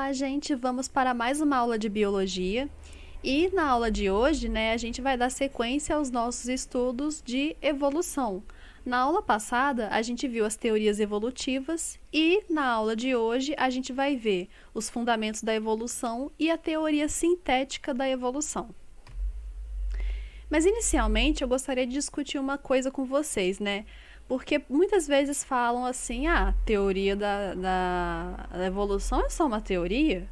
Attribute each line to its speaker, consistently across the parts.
Speaker 1: Olá, gente! Vamos para mais uma aula de biologia. E na aula de hoje, a gente vai dar sequência aos nossos estudos de evolução. Na aula passada, a gente viu as teorias evolutivas e na aula de hoje a gente vai ver os fundamentos da evolução e a teoria sintética da evolução. Mas inicialmente eu gostaria de discutir uma coisa com vocês, Porque muitas vezes falam assim, a teoria da evolução é só uma teoria,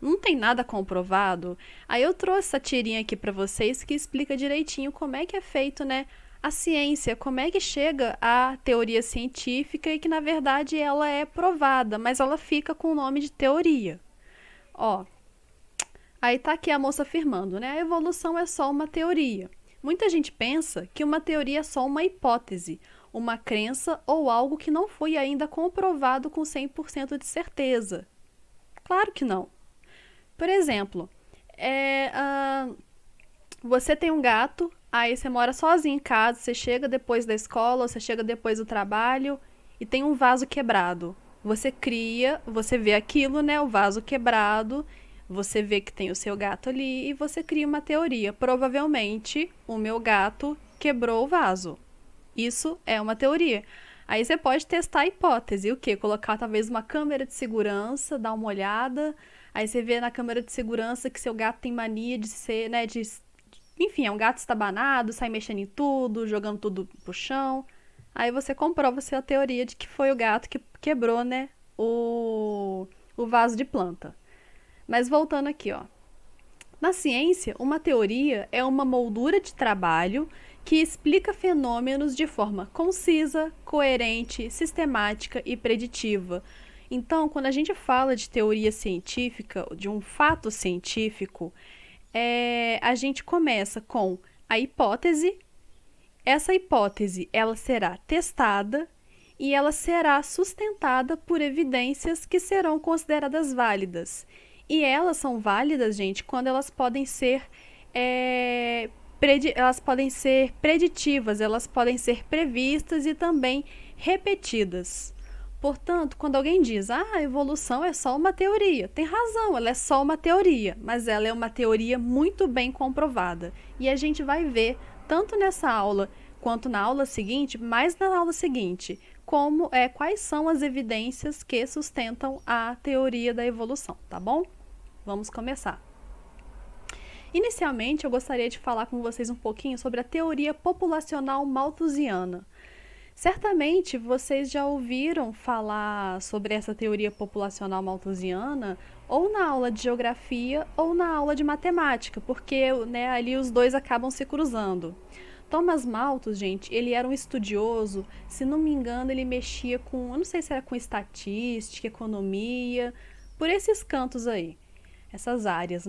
Speaker 1: não tem nada comprovado. Aí eu trouxe essa tirinha aqui para vocês que explica direitinho como é que é feito, a ciência, como é que chega à teoria científica e que na verdade ela é provada, mas ela fica com o nome de teoria. Aí tá aqui a moça afirmando, a evolução é só uma teoria. Muita gente pensa que uma teoria é só uma hipótese, uma crença ou algo que não foi ainda comprovado com 100% de certeza. Claro que não. Por exemplo, você tem um gato, aí você mora sozinho em casa, você chega depois da escola, você chega depois do trabalho e tem um vaso quebrado. Você vê aquilo, o vaso quebrado, você vê que tem o seu gato ali e você cria uma teoria. Provavelmente, o meu gato quebrou o vaso. Isso é uma teoria. Aí você pode testar a hipótese, o quê? Colocar talvez uma câmera de segurança, dar uma olhada, aí você vê na câmera de segurança que seu gato tem mania de ser, enfim, é um gato estabanado, sai mexendo em tudo, jogando tudo pro chão. Aí você comprova a teoria de que foi o gato que quebrou, o vaso de planta. Mas voltando aqui, Na ciência, uma teoria é uma moldura de trabalho que explica fenômenos de forma concisa, coerente, sistemática e preditiva. Então, quando a gente fala de teoria científica, de um fato científico, a gente começa com a hipótese. Essa hipótese ela será testada e ela será sustentada por evidências que serão consideradas válidas. E elas são válidas, gente, quando elas podem ser preditivas, elas podem ser previstas e também repetidas. Portanto, quando alguém diz, a evolução é só uma teoria, tem razão, ela é só uma teoria, mas ela é uma teoria muito bem comprovada. E a gente vai ver, tanto nessa aula quanto na aula seguinte, mais na aula seguinte, quais são as evidências que sustentam a teoria da evolução, tá bom? Vamos começar. Inicialmente, eu gostaria de falar com vocês um pouquinho sobre a teoria populacional malthusiana. Certamente, vocês já ouviram falar sobre essa teoria populacional malthusiana ou na aula de geografia ou na aula de matemática, porque ali os dois acabam se cruzando. Thomas Malthus, gente, ele era um estudioso, se não me engano, ele mexia com, eu não sei se era com estatística, economia, por esses cantos aí, essas áreas,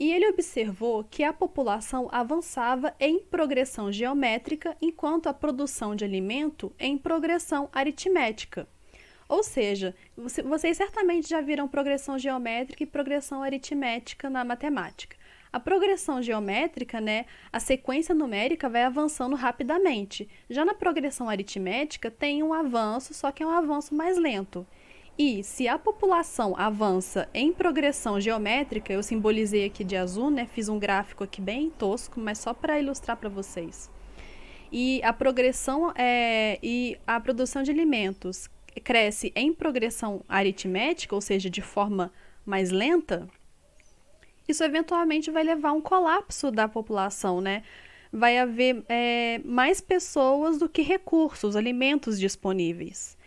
Speaker 1: E ele observou que a população avançava em progressão geométrica, enquanto a produção de alimento em progressão aritmética. Ou seja, vocês certamente já viram progressão geométrica e progressão aritmética na matemática. A progressão geométrica, a sequência numérica vai avançando rapidamente. Já na progressão aritmética tem um avanço, só que é um avanço mais lento. E se a população avança em progressão geométrica, eu simbolizei aqui de azul, fiz um gráfico aqui bem tosco, mas só para ilustrar para vocês. E a produção de alimentos cresce em progressão aritmética, ou seja, de forma mais lenta, isso eventualmente vai levar a um colapso da população, Vai haver mais pessoas do que recursos, alimentos disponíveis.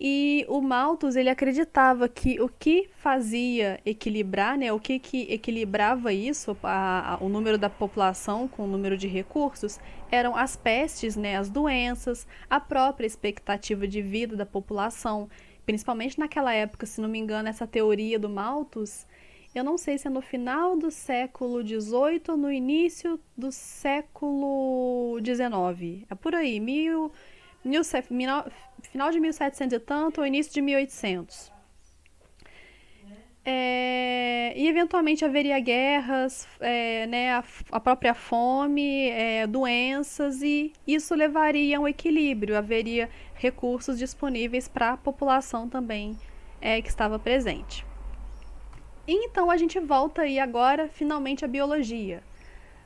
Speaker 1: E o Malthus, ele acreditava que o que fazia equilibrar, o que equilibrava isso, o número da população com o número de recursos, eram as pestes, as doenças, a própria expectativa de vida da população. Principalmente naquela época, se não me engano, essa teoria do Malthus, eu não sei se é no final do século XVIII ou no início do século XIX. É por aí, final de 1700 e tanto ou início de 1800. E eventualmente haveria guerras, a própria fome, doenças, e isso levaria a um equilíbrio, haveria recursos disponíveis para a população também que estava presente. E então a gente volta aí agora, finalmente, à biologia.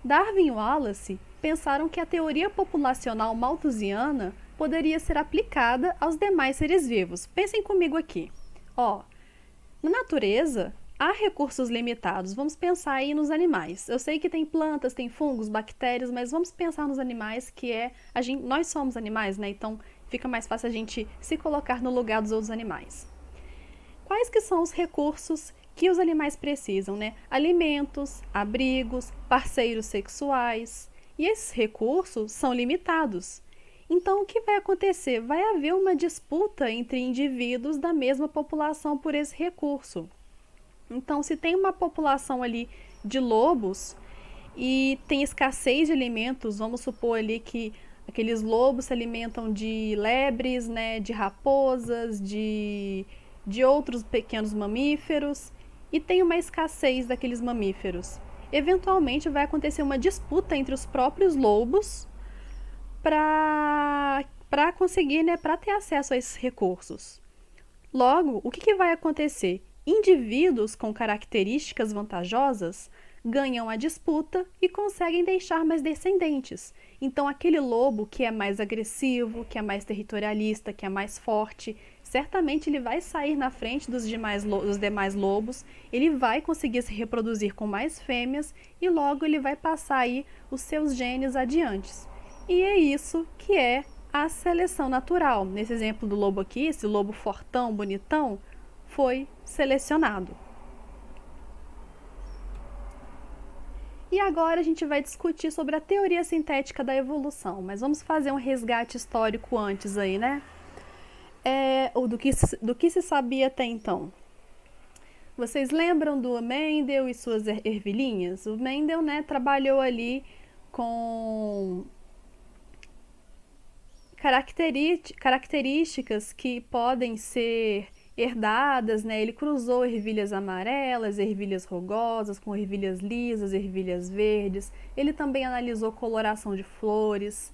Speaker 1: Darwin e Wallace pensaram que a teoria populacional malthusiana poderia ser aplicada aos demais seres vivos. Pensem comigo aqui. Ó, na natureza, há recursos limitados. Vamos pensar aí nos animais. Eu sei que tem plantas, tem fungos, bactérias, mas vamos pensar nos animais, que é nós somos animais, né? Então fica mais fácil a gente se colocar no lugar dos outros animais. Quais que são os recursos que os animais precisam, né? Alimentos, abrigos, parceiros sexuais. E esses recursos são limitados. Então, o que vai acontecer? Vai haver uma disputa entre indivíduos da mesma população por esse recurso. Então, se tem uma população ali de lobos e tem escassez de alimentos, vamos supor ali que aqueles lobos se alimentam de lebres, né, de raposas, de outros pequenos mamíferos, e tem uma escassez daqueles mamíferos. Eventualmente vai acontecer uma disputa entre os próprios lobos para conseguir, né, para ter acesso a esses recursos. Logo, o que vai acontecer? Indivíduos com características vantajosas ganham a disputa e conseguem deixar mais descendentes. Então, aquele lobo que é mais agressivo, que é mais territorialista, que é mais forte, certamente ele vai sair na frente dos demais lobos, ele vai conseguir se reproduzir com mais fêmeas e logo ele vai passar aí os seus genes adiante. E é isso que é a seleção natural. Nesse exemplo do lobo aqui, esse lobo fortão, bonitão, foi selecionado. E agora a gente vai discutir sobre a teoria sintética da evolução, mas vamos fazer um resgate histórico antes aí, né? Ou do que se sabia até então. Vocês lembram do Mendel e suas ervilhinhas? O Mendel, né, trabalhou ali com características que podem ser herdadas, né? Ele cruzou ervilhas amarelas, ervilhas rugosas com ervilhas lisas, ervilhas verdes. Ele também analisou coloração de flores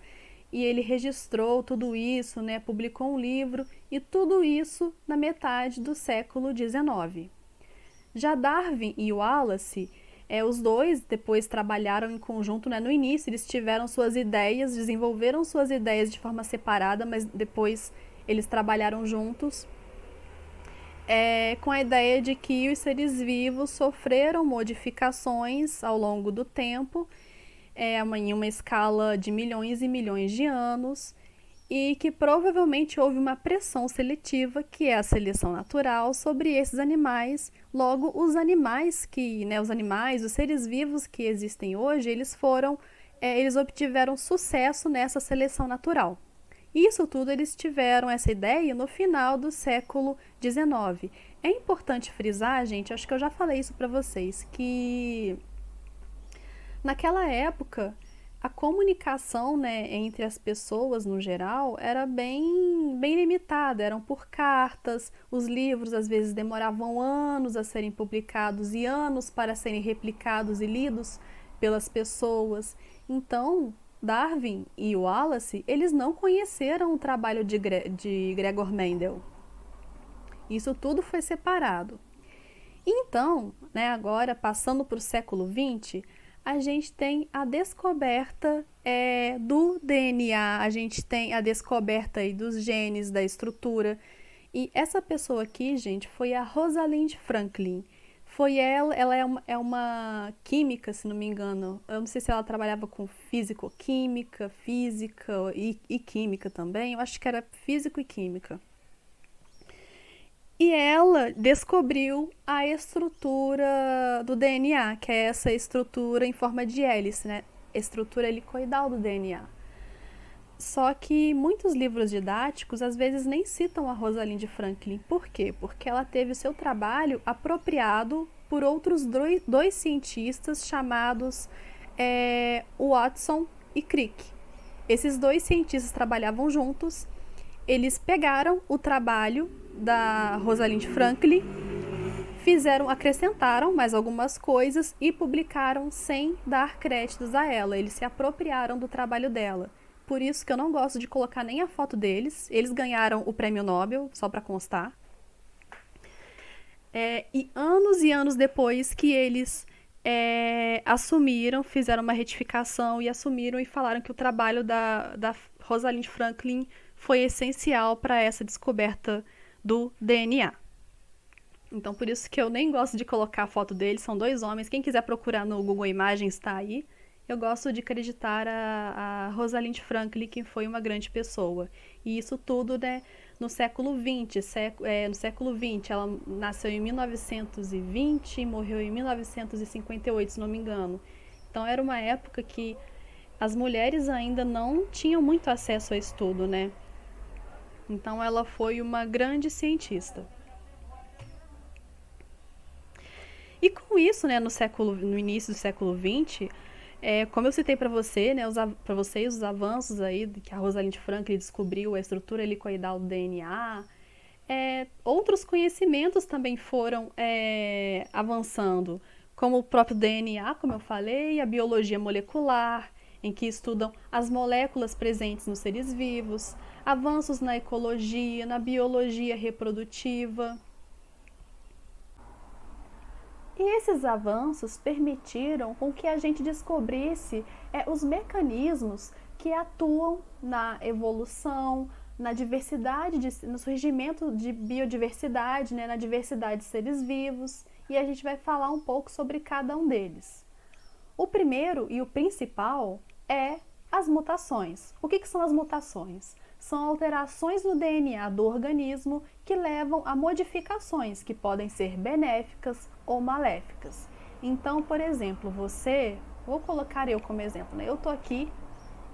Speaker 1: e ele registrou tudo isso, né? Publicou um livro e tudo isso na metade do século XIX. Já Darwin e Wallace, os dois depois trabalharam em conjunto, né? No início eles tiveram suas ideias, desenvolveram suas ideias de forma separada, mas depois eles trabalharam juntos. Com a ideia de que os seres vivos sofreram modificações ao longo do tempo, em uma escala de milhões e milhões de anos, e que provavelmente houve uma pressão seletiva, que é a seleção natural, sobre esses animais. Logo, os animais os seres vivos que existem hoje, eles obtiveram sucesso nessa seleção natural. Isso tudo eles tiveram essa ideia no final do século XIX. É importante frisar, gente, acho que eu já falei isso para vocês, que naquela época a comunicação, né, entre as pessoas no geral era bem limitada, eram por cartas, os livros às vezes demoravam anos a serem publicados e anos para serem replicados e lidos pelas pessoas. Então, Darwin e Wallace, eles não conheceram o trabalho de Gregor Mendel. Isso tudo foi separado. Então, né, agora, passando para o século XX, a gente tem a descoberta do DNA, a gente tem a descoberta aí dos genes, da estrutura. E essa pessoa aqui, gente, foi a Rosalind Franklin. Foi ela é uma química, se não me engano. Eu não sei se ela trabalhava com física e química também. Eu acho que era físico e química. E ela descobriu a estrutura do DNA, que é essa estrutura em forma de hélice, né? Estrutura helicoidal do DNA. Só que muitos livros didáticos às vezes nem citam a Rosalind Franklin. Por quê? Porque ela teve o seu trabalho apropriado por outros dois cientistas chamados Watson e Crick. Esses dois cientistas trabalhavam juntos, eles pegaram o trabalho da Rosalind Franklin, acrescentaram mais algumas coisas e publicaram sem dar créditos a ela. Eles se apropriaram do trabalho dela. Por isso que eu não gosto de colocar nem a foto deles. Eles ganharam o prêmio Nobel, só para constar. e anos depois que eles assumiram, fizeram uma retificação e assumiram e falaram que o trabalho da Rosalind Franklin foi essencial para essa descoberta do DNA. Então, por isso que eu nem gosto de colocar a foto deles, são dois homens. Quem quiser procurar no Google Imagens, está aí. Eu gosto de acreditar a Rosalind Franklin, que foi uma grande pessoa. E isso tudo, né, no século XX. No século XX, ela nasceu em 1920 e morreu em 1958, se não me engano. Então, era uma época que as mulheres ainda não tinham muito acesso a estudo, né? Então, ela foi uma grande cientista. E com isso, né, no início do século XX, como eu citei para você, né, para vocês, os avanços aí que a Rosalind Franklin descobriu a estrutura helicoidal do DNA, outros conhecimentos também foram avançando, como o próprio DNA, como eu falei, a biologia molecular, em que estudam as moléculas presentes nos seres vivos, avanços na ecologia, na biologia reprodutiva. E esses avanços permitiram com que a gente descobrisse os mecanismos que atuam na evolução, na diversidade, no surgimento de biodiversidade, né, na diversidade de seres vivos, e a gente vai falar um pouco sobre cada um deles. O primeiro e o principal é as mutações. O que são as mutações? São alterações no DNA do organismo que levam a modificações que podem ser benéficas ou maléficas. Então, por exemplo, vou colocar eu como exemplo, né? Eu tô aqui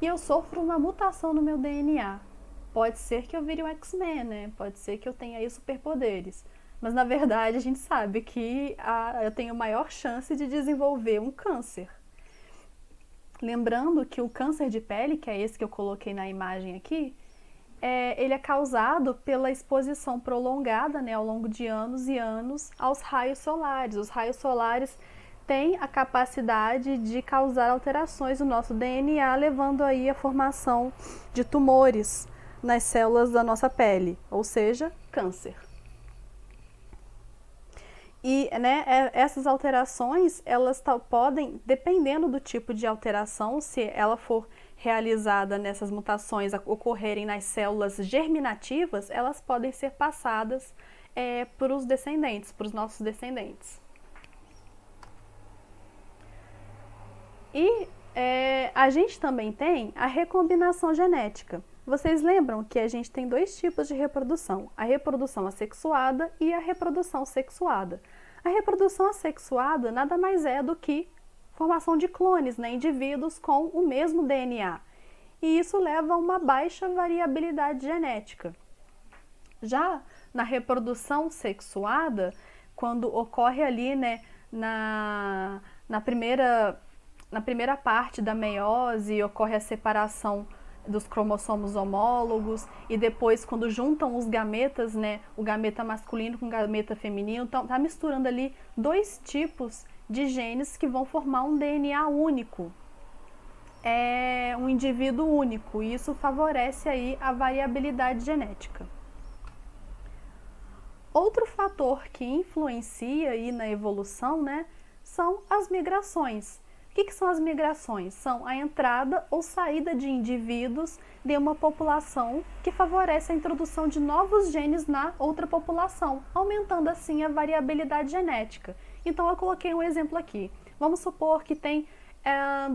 Speaker 1: e eu sofro uma mutação no meu DNA. Pode ser que eu vire um X-Men, né? Pode ser que eu tenha aí superpoderes. Mas na verdade a gente sabe que eu tenho maior chance de desenvolver um câncer. Lembrando que o câncer de pele, que é esse que eu coloquei na imagem aqui, ele é causado pela exposição prolongada, né, ao longo de anos e anos aos raios solares. Os raios solares têm a capacidade de causar alterações no nosso DNA, levando aí a formação de tumores nas células da nossa pele, ou seja, câncer. E, né, essas alterações, elas podem, dependendo do tipo de alteração, se ela for realizada nessas mutações ocorrerem nas células germinativas, elas podem ser passadas para os descendentes, para os nossos descendentes. E a gente também tem a recombinação genética. Vocês lembram que a gente tem dois tipos de reprodução, a reprodução assexuada e a reprodução sexuada. A reprodução assexuada nada mais é do que formação de clones, né, indivíduos com o mesmo DNA. E isso leva a uma baixa variabilidade genética. Já na reprodução sexuada, quando ocorre ali, né, na primeira parte da meiose, ocorre a separação dos cromossomos homólogos e depois quando juntam os gametas, né, o gameta masculino com o gameta feminino, então tá misturando ali dois tipos de genes que vão formar um DNA único, um indivíduo único, e isso favorece aí a variabilidade genética. Outro fator que influencia aí na evolução, né, são as migrações. O que são as migrações? São a entrada ou saída de indivíduos de uma população que favorece a introdução de novos genes na outra população, aumentando assim a variabilidade genética. Então eu coloquei um exemplo aqui. Vamos supor que tem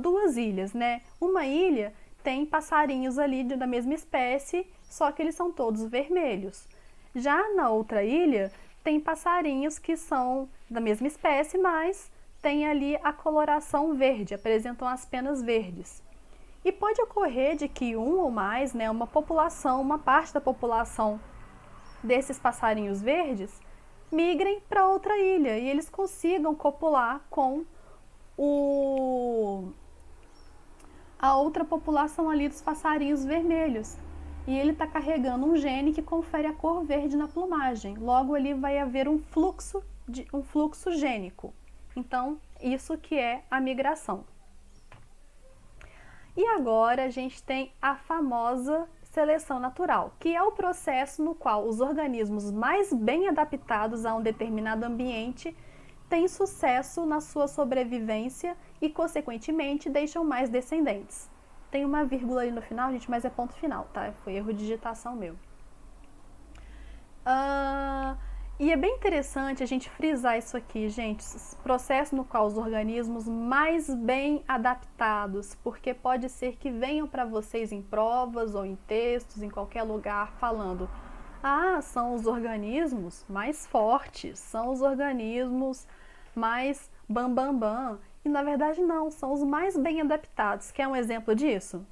Speaker 1: duas ilhas, né? Uma ilha tem passarinhos ali da mesma espécie, só que eles são todos vermelhos. Já na outra ilha tem passarinhos que são da mesma espécie, mas tem ali a coloração verde, apresentam as penas verdes. E pode ocorrer de que um ou mais, né, uma parte da população desses passarinhos verdes migrem para outra ilha e eles consigam copular com a outra população ali dos passarinhos vermelhos. E ele está carregando um gene que confere a cor verde na plumagem. Logo ali vai haver um fluxo gênico. Então, isso que é a migração. E agora a gente tem a famosa seleção natural, que é o processo no qual os organismos mais bem adaptados a um determinado ambiente têm sucesso na sua sobrevivência e, consequentemente, deixam mais descendentes. Tem uma vírgula ali no final, gente, mas é ponto final, tá? Foi erro de digitação meu. E é bem interessante a gente frisar isso aqui, gente, esse processo no qual os organismos mais bem adaptados, porque pode ser que venham para vocês em provas ou em textos, em qualquer lugar, falando: são os organismos mais fortes, são os organismos mais bam, bam, bam. E na verdade não, são os mais bem adaptados. Quer um exemplo disso?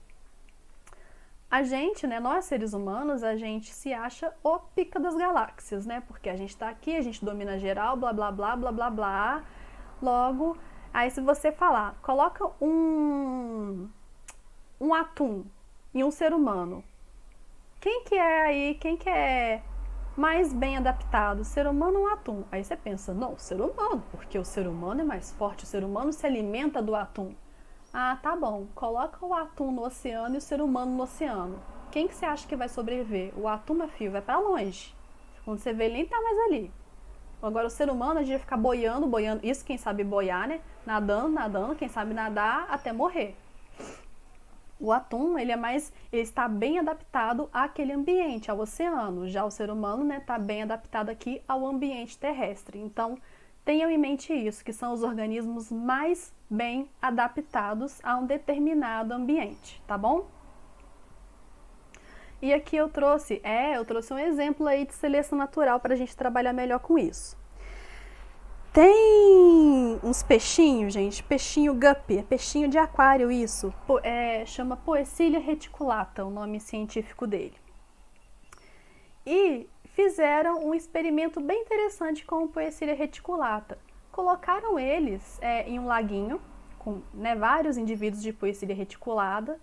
Speaker 1: A gente, né, nós seres humanos, a gente se acha o pica das galáxias, né? Porque a gente tá aqui, a gente domina geral, blá, blá, blá, blá, blá, blá. Logo, aí se você falar, coloca um atum em um ser humano. Quem que é mais bem adaptado, ser humano ou atum? Aí você pensa, não, ser humano, porque o ser humano é mais forte, o ser humano se alimenta do atum. Tá bom, coloca o atum no oceano e o ser humano no oceano. Quem que você acha que vai sobreviver? O atum, meu filho, vai pra longe. Quando você vê, ele nem tá mais ali. Agora o ser humano, a gente vai ficar boiando, isso quem sabe boiar, né? Nadando, quem sabe nadar até morrer. O atum, ele está bem adaptado àquele ambiente, ao oceano. Já o ser humano, né, tá bem adaptado aqui ao ambiente terrestre. Então, tenham em mente isso, que são os organismos mais bem adaptados a um determinado ambiente, tá bom? E aqui eu trouxe um exemplo aí de seleção natural para a gente trabalhar melhor com isso. Tem uns peixinhos, gente, peixinho guppy, peixinho de aquário isso, chama Poecilia reticulata, o nome científico dele. E fizeram um experimento bem interessante com o Poecilia reticulata. Colocaram eles em um laguinho com, né, vários indivíduos de Poecilia reticulata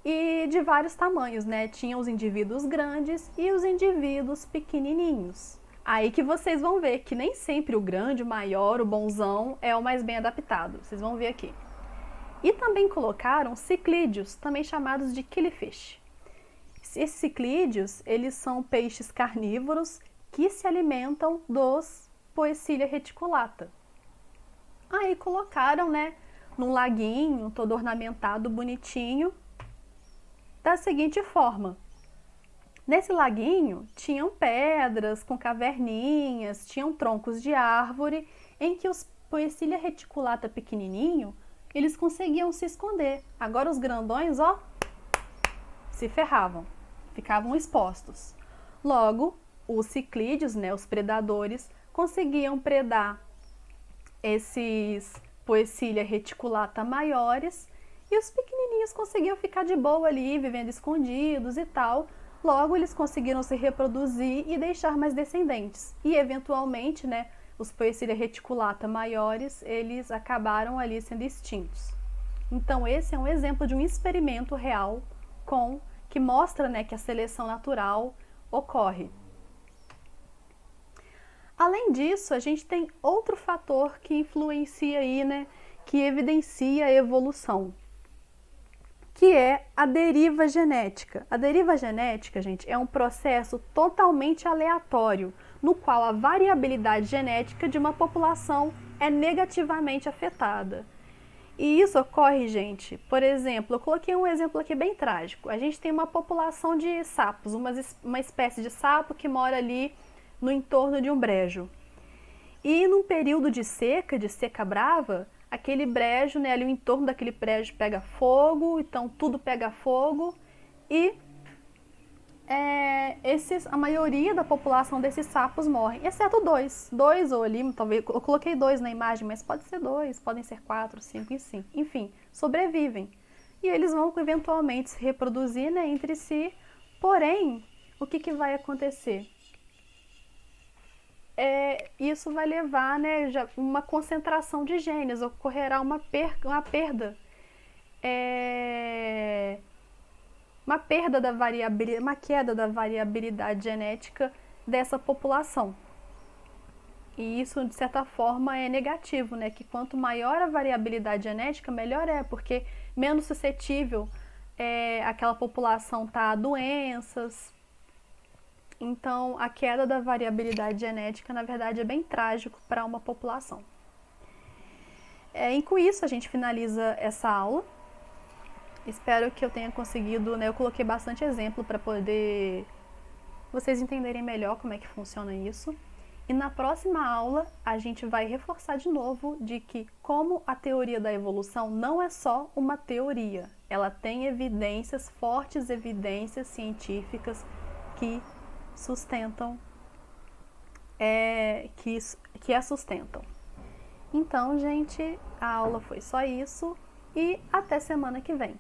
Speaker 1: e de vários tamanhos, né? Tinha os indivíduos grandes e os indivíduos pequenininhos. Aí que vocês vão ver que nem sempre o grande, o maior, o bonzão é o mais bem adaptado. Vocês vão ver aqui. E também colocaram ciclídeos, também chamados de killifish. Esses ciclídeos, eles são peixes carnívoros que se alimentam dos Poecilia reticulata. Aí colocaram, né, num laguinho todo ornamentado, bonitinho, da seguinte forma. Nesse laguinho tinham pedras com caverninhas, tinham troncos de árvore em que os Poecilia reticulata pequenininho, eles conseguiam se esconder. Agora os grandões, ó, se ferravam, ficavam expostos. Logo, os ciclídeos, né, os predadores, conseguiam predar esses Poecilia reticulata maiores e os pequenininhos conseguiam ficar de boa ali, vivendo escondidos e tal. Logo, eles conseguiram se reproduzir e deixar mais descendentes. E, eventualmente, né, os Poecilia reticulata maiores, eles acabaram ali sendo extintos. Então, esse é um exemplo de um experimento real que mostra, né, que a seleção natural ocorre. Além disso, a gente tem outro fator que influencia aí, né, que evidencia a evolução, que é a deriva genética. A deriva genética, gente, é um processo totalmente aleatório, no qual a variabilidade genética de uma população é negativamente afetada. E isso ocorre, gente, por exemplo, eu coloquei um exemplo aqui bem trágico. A gente tem uma população de sapos, uma espécie de sapo que mora ali no entorno de um brejo. E num período de seca brava, aquele brejo, né, ali o entorno daquele brejo pega fogo, então tudo pega fogo e a maioria da população desses sapos morrem, exceto dois ou ali, talvez, eu coloquei 2 na imagem, mas pode ser 2, podem ser 4, 5, enfim, sobrevivem. E eles vão eventualmente se reproduzir, né, entre si, porém, o que vai acontecer? Isso vai levar, né, uma concentração de genes, ocorrerá uma perda da variabilidade, uma queda da variabilidade genética dessa população. E isso, de certa forma, é negativo, né? Que quanto maior a variabilidade genética, melhor é, porque menos suscetível aquela população tá doenças. Então, a queda da variabilidade genética, na verdade, é bem trágico para uma população. E com isso, a gente finaliza essa aula. Espero que eu tenha conseguido, né? Eu coloquei bastante exemplo para poder vocês entenderem melhor como é que funciona isso. E na próxima aula, a gente vai reforçar de novo de que como a teoria da evolução não é só uma teoria, ela tem evidências, fortes evidências científicas que sustentam, que a sustentam. Então, gente, a aula foi só isso e até semana que vem.